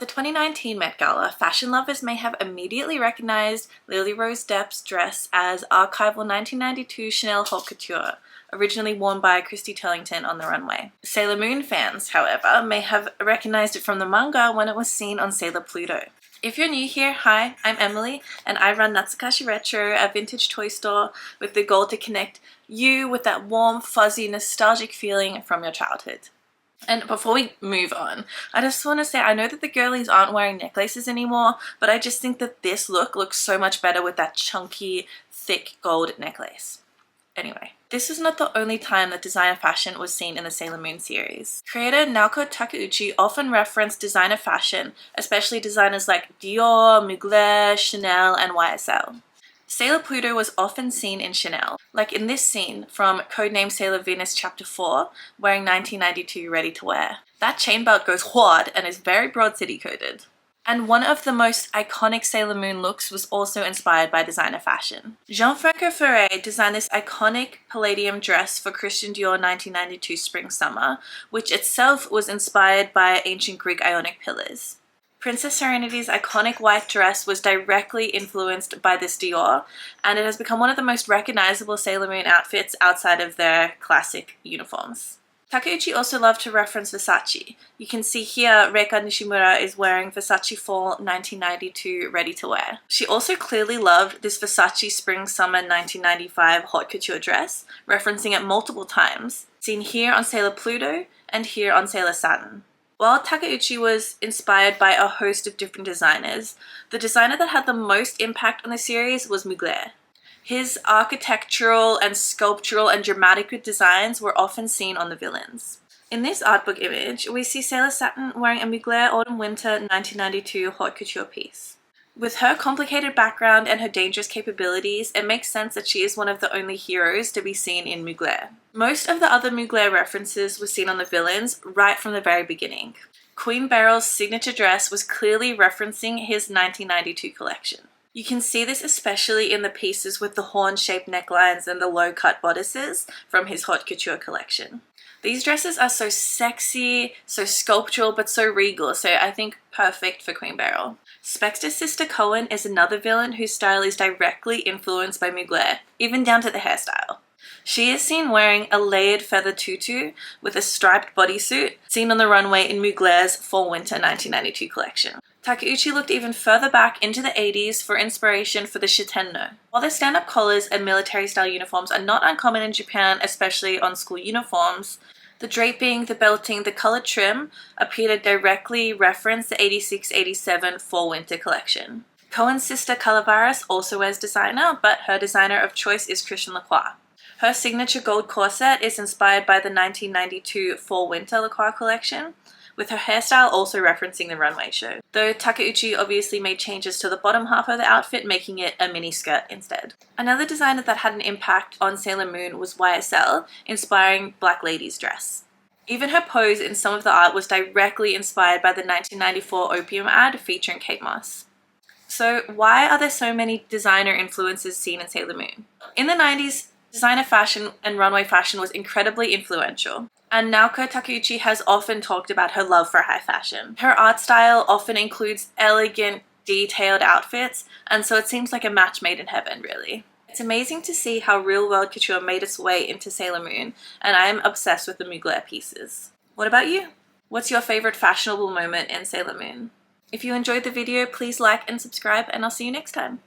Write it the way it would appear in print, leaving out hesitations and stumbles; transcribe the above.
the 2019 Met Gala, fashion lovers may have immediately recognized Lily Rose Depp's dress as archival 1992 Chanel haute couture, originally worn by Christy Turlington on the runway. Sailor Moon fans, however, may have recognized it from the manga when it was seen on Sailor Pluto. If you're new here, hi, I'm Emily, and I run Natsukaishi Retro, a vintage toy store with the goal to connect you with that warm, fuzzy, nostalgic feeling from your childhood. And before we move on, I just want to say I know that the girlies aren't wearing necklaces anymore, but I just think that this look looks so much better with that chunky, thick gold necklace. Anyway, this was not the only time that designer fashion was seen in the Sailor Moon series. Creator Naoko Takeuchi often referenced designer fashion, especially designers like Dior, Mugler, Chanel, and YSL. Sailor Pluto was often seen in Chanel, like in this scene from Codename Sailor Venus Chapter 4, wearing 1992 ready to wear. That chain belt goes hard and is very Broad City coded. And one of the most iconic Sailor Moon looks was also inspired by designer fashion. Gianfranco Ferré designed this iconic palladium dress for Christian Dior 1992 Spring-Summer, which itself was inspired by ancient Greek Ionic pillars. Princess Serenity's iconic white dress was directly influenced by this Dior, and it has become one of the most recognizable Sailor Moon outfits outside of their classic uniforms. Takeuchi also loved to reference Versace. You can see here Reika Nishimura is wearing Versace Fall 1992 ready to wear. She also clearly loved this Versace Spring-Summer 1995 haute couture dress, referencing it multiple times, seen here on Sailor Pluto and here on Sailor Saturn. While Takeuchi was inspired by a host of different designers, the designer that had the most impact on the series was Mugler. His architectural and sculptural and dramatic designs were often seen on the villains. In this art book image, we see Sailor Saturn wearing a Mugler Autumn-Winter 1992 haute couture piece. With her complicated background and her dangerous capabilities, it makes sense that she is one of the only heroes to be seen in Mugler. Most of the other Mugler references were seen on the villains right from the very beginning. Queen Beryl's signature dress was clearly referencing his 1992 collection. You can see this especially in the pieces with the horn-shaped necklines and the low-cut bodices from his haute couture collection. These dresses are so sexy, so sculptural, but so regal, so I think perfect for Queen Beryl. Spexter's sister Cohen is another villain whose style is directly influenced by Mugler, even down to the hairstyle. She is seen wearing a layered feather tutu with a striped bodysuit, seen on the runway in Mugler's Fall-Winter 1992 collection. Takeuchi looked even further back into the 80s for inspiration for the shitenno. While the stand-up collars and military-style uniforms are not uncommon in Japan, especially on school uniforms, the draping, the belting, the colored trim appear to directly reference the 86-87 Fall-Winter collection. Cohen's sister Calaveras also wears designer, but her designer of choice is Christian Lacroix. Her signature gold corset is inspired by the 1992 Fall-Winter Lacroix collection, with her hairstyle also referencing the runway show, though Takeuchi obviously made changes to the bottom half of the outfit, making it a mini skirt instead. Another designer that had an impact on Sailor Moon was YSL, inspiring Black Lady's dress. Even her pose in some of the art was directly inspired by the 1994 Opium ad featuring Kate Moss. So why are there so many designer influences seen in Sailor Moon? In the 90s, designer fashion and runway fashion was incredibly influential, and Naoko Takeuchi has often talked about her love for high fashion. Her art style often includes elegant, detailed outfits, and so it seems like a match made in heaven, really. It's amazing to see how real-world couture made its way into Sailor Moon, and I am obsessed with the Mugler pieces. What about you? What's your favorite fashionable moment in Sailor Moon? If you enjoyed the video, please like and subscribe, and I'll see you next time.